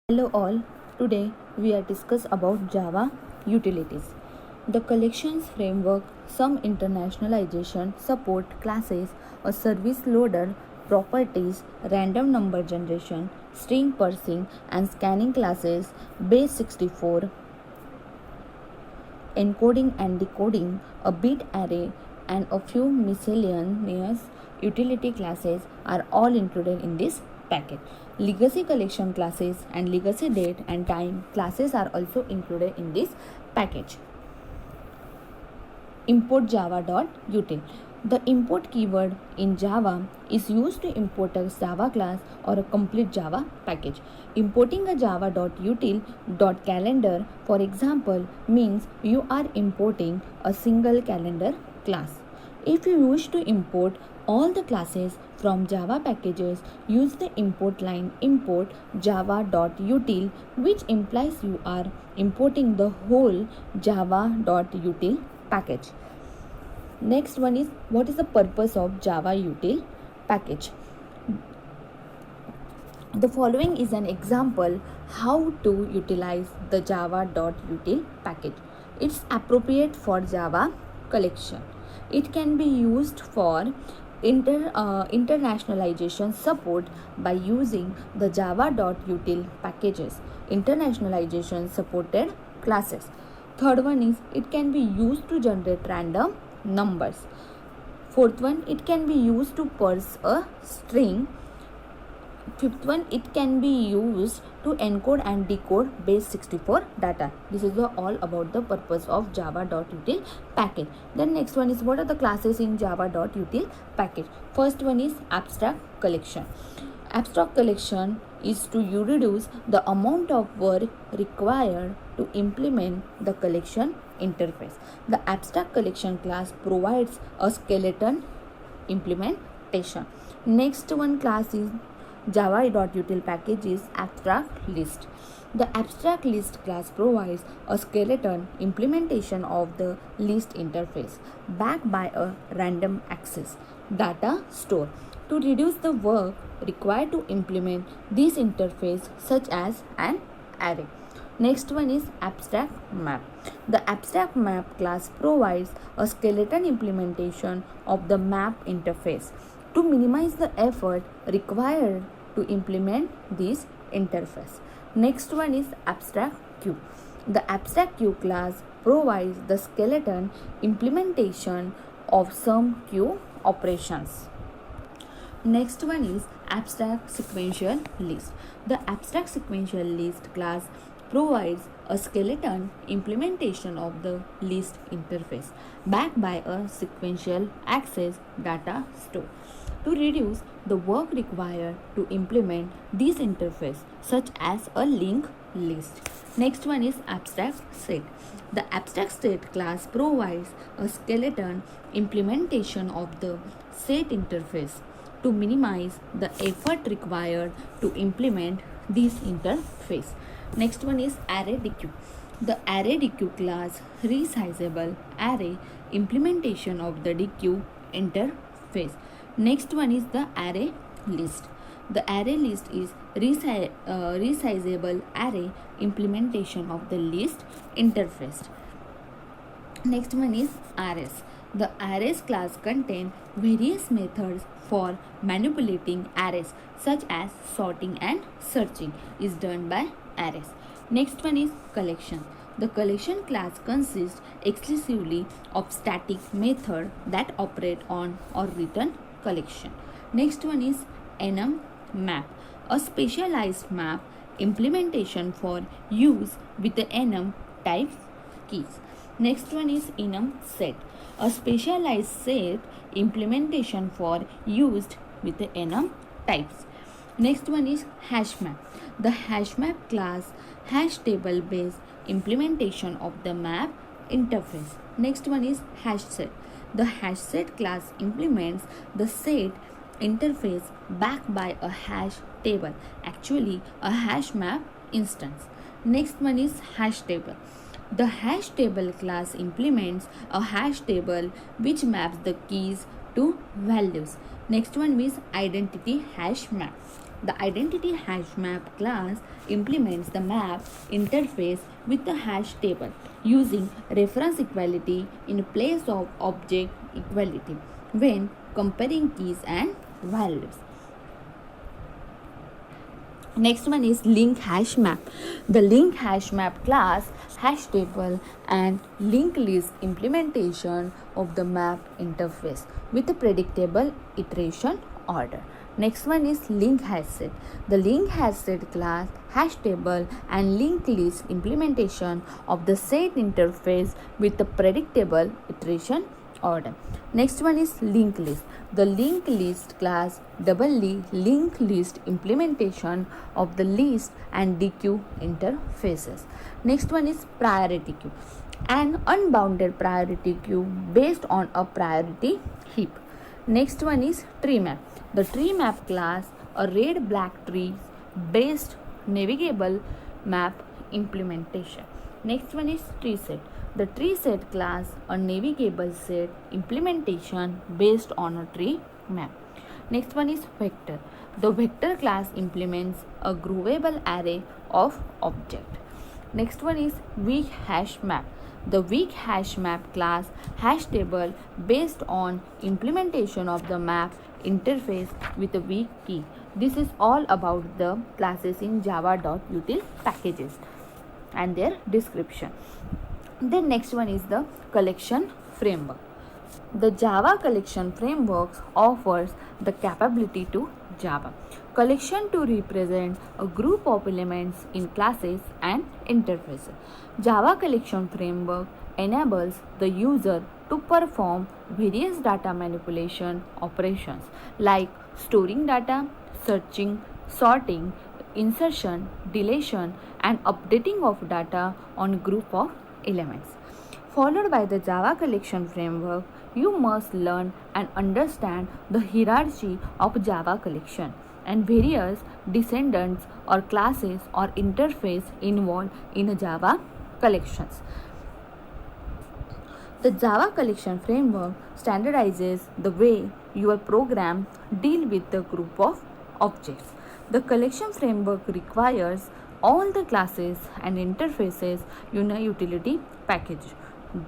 Hello all, today we are discuss about Java utilities. The collections framework, some internationalization, support classes, a service loader, properties, random number generation, string parsing and scanning classes, base 64, encoding and decoding, a bit array and a few miscellaneous utility classes are all included in this package. Legacy collection classes and legacy date and time classes are also included in this package. Import java.util. The import keyword in Java is used to import a Java class or a complete Java package. Importing a java.util.calendar, for example, means you are importing a single calendar class. If you wish to import all the classes from Java packages, use the import line import java.util, which implies you are importing the whole java.util package. Next one is, what is the purpose of Java util package? The following is an example how to utilize the java.util package. It's appropriate for Java collection. It can be used for internationalization support by using the java.util packages, internationalization supported classes. Third one is, it can be used to generate random numbers. Fourth one, it can be used to parse a string. Fifth one, it can be used to encode and decode base 64 data. This is all about the purpose of java.util package. Then next one is, what are the classes in java.util package? First one is abstract collection. Abstract collection is to reduce the amount of work required to implement the collection interface. The abstract collection class provides a skeleton implementation. Next one class is java.util package is abstract list. The abstract list class provides a skeleton implementation of the list interface backed by a random access data store to reduce the work required to implement this interface, such as an array. Next one is abstract map. The abstract map class provides a skeleton implementation of the map interface to minimize the effort required to implement this interface. Next one is abstract queue. The abstract queue class provides the skeleton implementation of some queue operations. Next one is abstract sequential list. The abstract sequential list class provides a skeleton implementation of the list interface backed by a sequential access data store to reduce the work required to implement this interface, such as a linked list. Next one is abstract set. The abstract set class provides a skeleton implementation of the set interface to minimize the effort required to implement this interface. Next one is array dequeue. The array dequeue class resizable array implementation of the dequeue interface. Next one is the array list. The array list is resizable array implementation of the list interface. Next one is arrays. The arrays class contain various methods for manipulating arrays, such as sorting and searching is done by arrays. Next one is collection. The collection class consists exclusively of static method that operate on or return collection. Next one is enum map, a specialized map implementation for use with the enum type keys. Next one is enum set, a specialized set implementation for used with the enum types. Next one is hash map. The hash map class hash table based implementation of the map interface. Next one is hash set. The hash set class implements the set interface backed by a hash table, actually a hash map instance. Next one is hash table. The hash table class implements a hash table which maps the keys to values. Next one is identity hash map. The identity hash map class implements the map interface with the hash table using reference equality in place of object equality when comparing keys and values. Next one is link hash map. The link hash map class hash table and linked list implementation of the map interface with a predictable iteration order. Next one is link hash set. The link hash set class hash table and linked list implementation of the set interface with a predictable iteration order. Next one is linked list. The linked list class doubly linked list implementation of the list and DQ interfaces. Next one is priority queue. An unbounded priority queue based on a priority heap. Next one is tree map. The tree map class a red black trees based navigable map implementation. Next one is tree set. The tree set class a navigable set implementation based on a tree map. Next one is vector. The vector class implements a groovable array of objects. Next one is weak hash map. The weak hash map class hash table based on implementation of the map interface with a weak key. This is all about the classes in java.util packages and their description. Then next one is the collection framework. The Java collection framework offers the capability to Java collection to represent a group of elements in classes and interfaces. Java collection framework enables the user to perform various data manipulation operations like storing data, searching, sorting, insertion, deletion, and updating of data on group of elements. Followed by the Java collection framework, you must learn and understand the hierarchy of Java collection and various descendants or classes or interface involved in Java collections. The Java collection framework standardizes the way your program deal with the group of objects. The collection framework requires all the classes and interfaces in a utility package,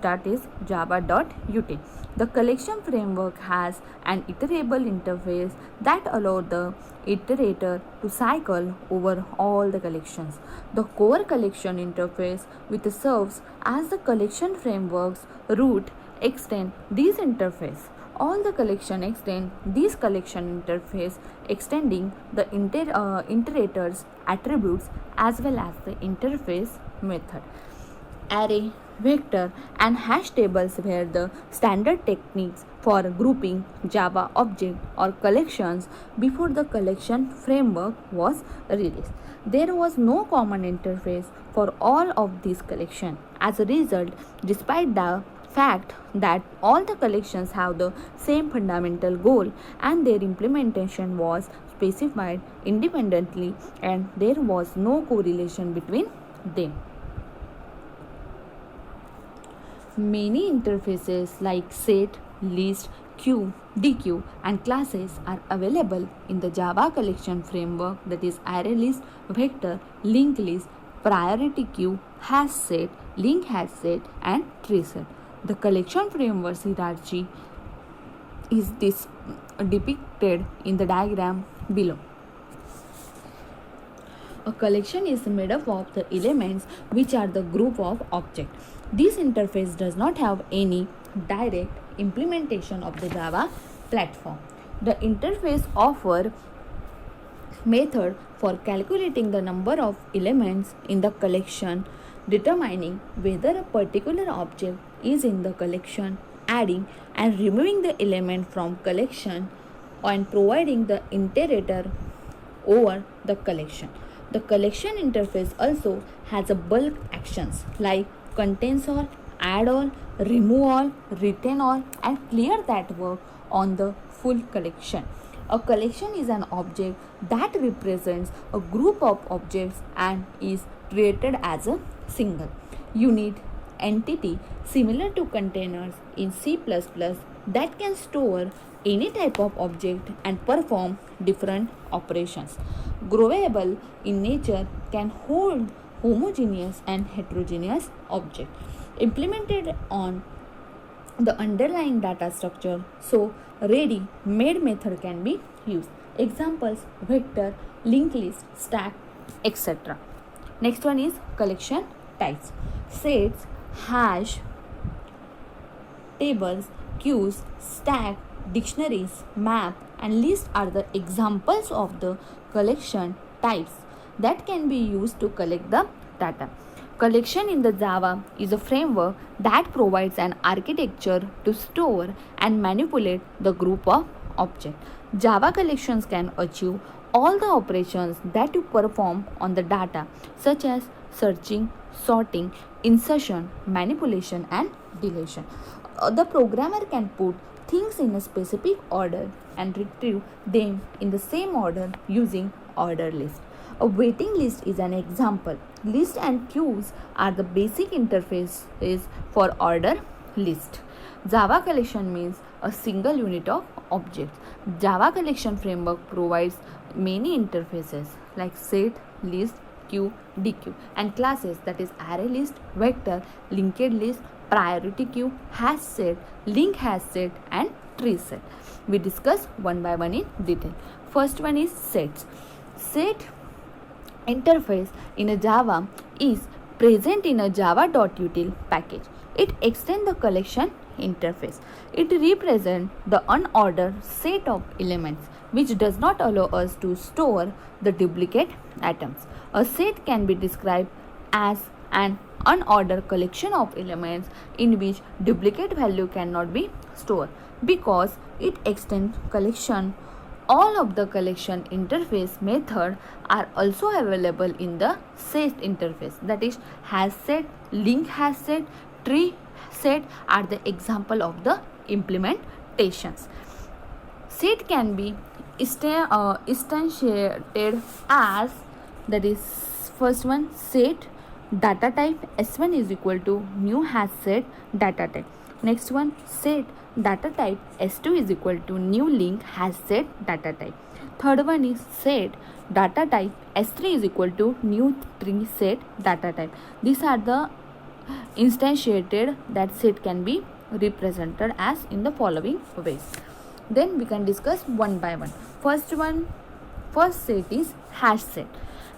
that is java.util. The collection framework has an iterable interface that allows the iterator to cycle over all the collections. The core collection interface, which serves as the collection framework's root, extend this interface. All the collection extend this collection interface, extending the iterator's attributes as well as the interface method. Array, vector, and hash tables were the standard techniques for grouping Java objects or collections before the collection framework was released. There was no common interface for all of these collections. As a result, despite the fact that all the collections have the same fundamental goal and their implementation was specified independently and there was no correlation between them. Many interfaces like set, list, queue, DQ and classes are available in the Java collection framework, that is ArrayList, vector, linked list, priority queue, hash set, link hash set and tree set. The collection framework's hierarchy is depicted in the diagram below. A collection is made up of the elements which are the group of objects. This interface does not have any direct implementation of the Java platform. The interface offers method for calculating the number of elements in the collection, determining whether a particular object is in the collection, adding and removing the element from collection, and providing the iterator over the collection. The collection interface also has a bulk actions like contains all, add all, remove all, retain all, and clear that work on the full collection. A collection is an object that represents a group of objects and is treated as a single unit entity similar to containers in C++ that can store any type of object and perform different operations. Growable in nature can hold homogeneous and heterogeneous objects implemented on the underlying data structure, so ready made method can be used. Examples: vector, linked list, stack, etc. Next one is collection types. Sets, hash, tables, queues, stack, dictionaries, map, and list are the examples of the collection types that can be used to collect the data. Collection in the Java is a framework that provides an architecture to store and manipulate the group of objects. Java collections can achieve all the operations that you perform on the data, such as searching, sorting, insertion, manipulation, and deletion. The programmer can put things in a specific order and retrieve them in the same order using order list. A waiting list is an example. List and queues are the basic interfaces for order list. Java collection means a single unit of objects. Java collection framework provides many interfaces like set, list, queue, dequeue, and classes, that is array list, vector, linked list, priority queue, hash set, link hash set, and tree set. We discuss one by one in detail. First one is sets. Set interface in a Java is present in a java.util package. It extends the collection interface. It represents the unordered set of elements which does not allow us to store the duplicate items. A set can be described as an unordered collection of elements in which duplicate value cannot be stored. Because it extends collection, all of the collection interface method are also available in the set interface, that is hash set, link hash set, tree set are the example of the implementations. Set can be instantiated as, that is first one, set data type s1 is equal to new hash set data type. Next one, set data type s2 is equal to new link hash set data type. Third one is set data type s3 is equal to new tree set data type. These are the instantiated that set can be represented as in the following ways. Then we can discuss one by one. First set is hash set.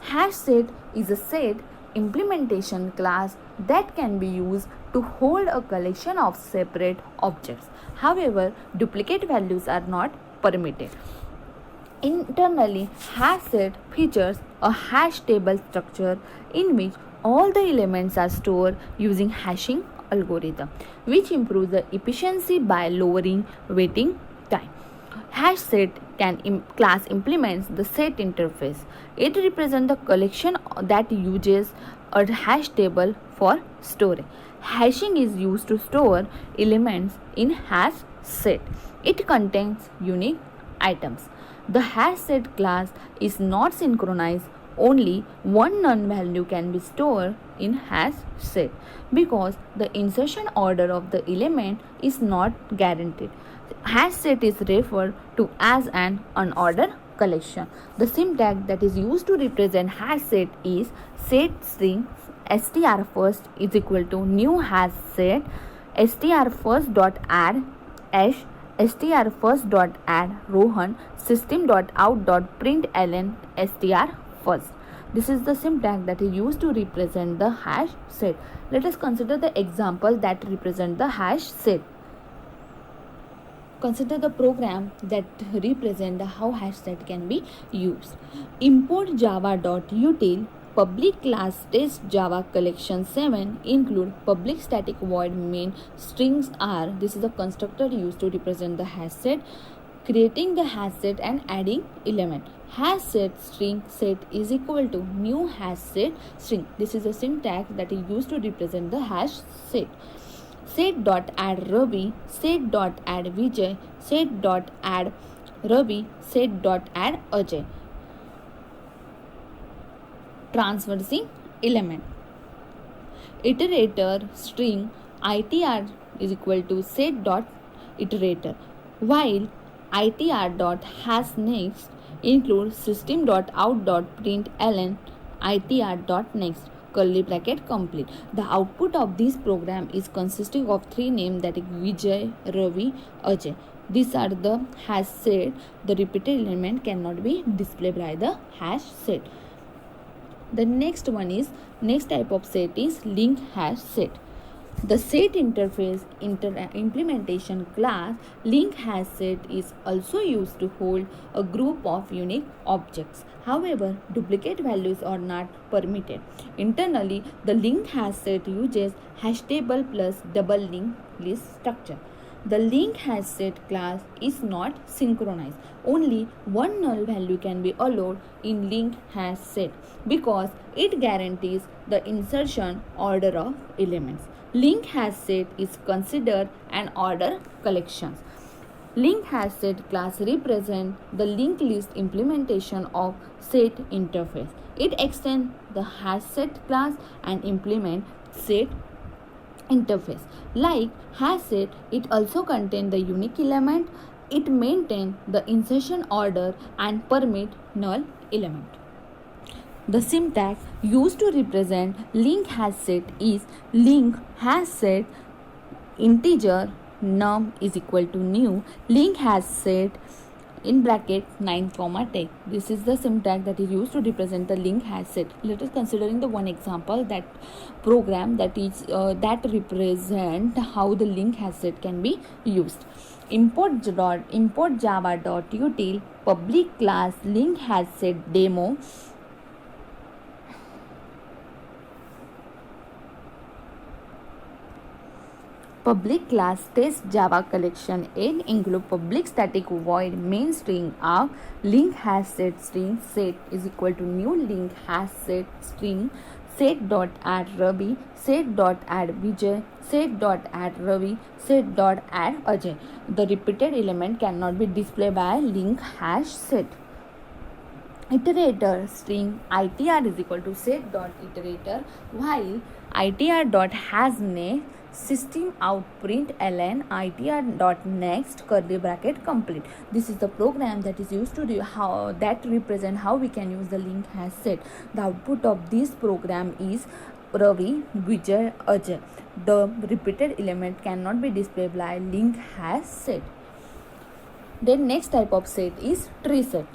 Hash set is a set implementation class that can be used to hold a collection of separate objects. However, duplicate values are not permitted. Internally, hash set features a hash table structure in which all the elements are stored using hashing algorithm, which improves the efficiency by lowering waiting time. Hash set class implements the set interface. It represents the collection that uses a hash table for storage. Hashing is used to store elements in hash set. It contains unique items. The hash set class is not synchronized. Only one none value can be stored in hash set because the insertion order of the element is not guaranteed. Hash set is referred to as an unordered collection. The syntax that is used to represent hash set is set string str first is equal to new hash set str first dot add s str first dot add rohan system dot out dot println str first. This is the syntax that is used to represent the hash set. Let us consider the example that represent the hash set. Consider the program that represent how hash set can be used. Import java.util public class test java collection 7 include public static void main strings are. This is the constructor used to represent the hash set, creating the hash set and adding element. Hash set string set is equal to new hash set string. This is a syntax that is used to represent the hash set. Set.add Ravi, set.add Vijay, set.add Ravi, set.add Ajay. Transversing element. Iterator string itr is equal to set.iterator, while itr.hasNext include system.out.println itr.next curly bracket complete. The output of this program is consisting of three names, that is Vijay, Ravi, Ajay. These are the hash set. The repeated element cannot be displayed by the hash set. The next type of set is linked hash set. The set interface implementation class link hash set is also used to hold a group of unique objects. However, duplicate values are not permitted. Internally, the link hash set uses hash table plus double linked list structure. The link hash set class is not synchronized. Only one null value can be allowed in link hash set because it guarantees the insertion order of elements. Link hash set is considered an order collection. Link hash set class represents the linked list implementation of set interface. It extends the hash set class and implement set interface. Like hash set, it also contains the unique element. It maintains the insertion order and permit null element. The syntax used to represent link hash set is link hash set integer num is equal to new link hash set in bracket 9 comma 10. This is the syntax that is used to represent the link hash set. Let us considering the one example, that program that is that represent how the link hash set can be used. Import java.util public class link hash set demo public class test java collection and include public static void main string of link hash set string set is equal to new link hash set string set.add Ravi, set.add Vijay, set.add Ravi, set.add Ajay. The repeated element cannot be displayed by link hash set. Iterator string itr is equal to set.iterator while itr.hasNext system out println itr.next curly bracket complete. This is the program that is used to represent how we can use the link hash set. The output of this program is Ravi, Vijay, Ajay. The repeated element cannot be displayed by link hash set. Then next type of set is tree set.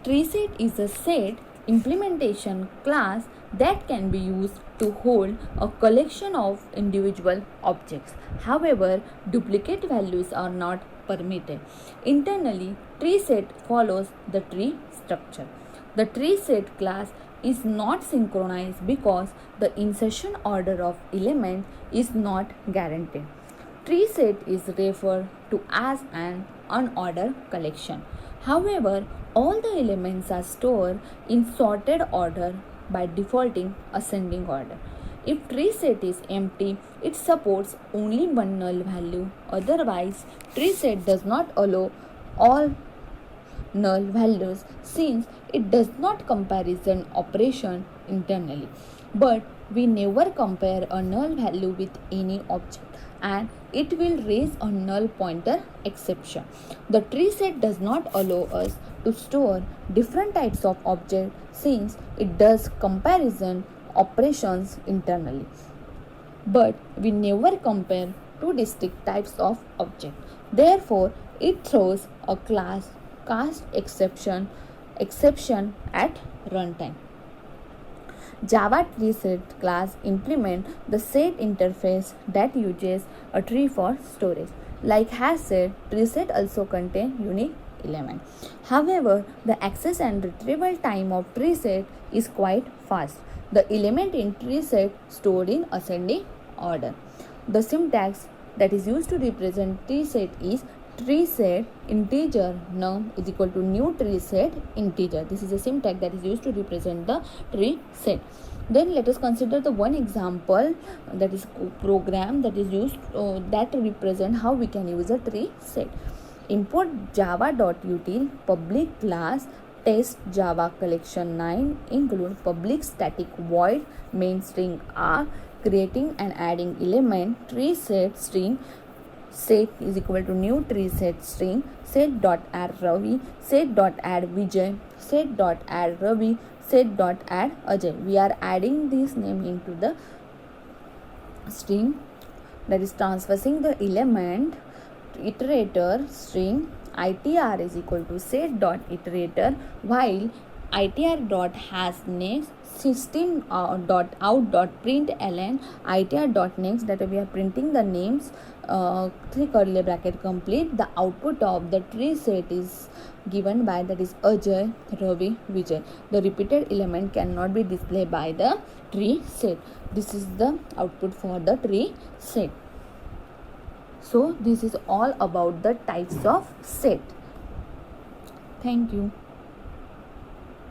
Tree set is a set implementation class that can be used to hold a collection of individual objects. However, duplicate values are not permitted. Internally, tree set follows the tree structure. The tree set class is not synchronized because the insertion order of elements is not guaranteed. Tree set is referred to as an unordered collection. However, all the elements are stored in sorted order by defaulting ascending order. If tree set is empty, it supports only one null value. Otherwise, tree set does not allow all null values since it does not comparison operation internally. But we never compare a null value with any object and it will raise a null pointer exception. The tree set does not allow us to store different types of objects since it does comparison operations internally. But we never compare two distinct types of objects. Therefore, it throws a class cast exception at runtime. Java tree set class implement the set interface that uses a tree for storage. Like hash set, tree set also contain unique element. However, the access and retrieval time of tree set is quite fast. The element in tree set stored in ascending order. The syntax that is used to represent tree set is tree set integer num is equal to new tree set integer. This is a syntax that is used to represent the tree set. Then let us consider the one example, that is program that is used that represent how we can use a tree set. Import java.util public class test java collection 9 include public static void main string r creating and adding element tree set string set is equal to new tree set string set dot add Ravi, set dot add Vijay, set dot add Ravi, set dot add Ajay. We are adding this name into the string, that is transversing the element iterator string itr is equal to set dot iterator, while itr dot has next system dot out dot print ln itr dot next, that we are printing the names, 3 curly bracket complete. The output of the tree set is given by, that is Ajay, Ravi, Vijay. The repeated element cannot be displayed by the tree set. This is the output for the tree set. So this is all about the types of set. Thank you.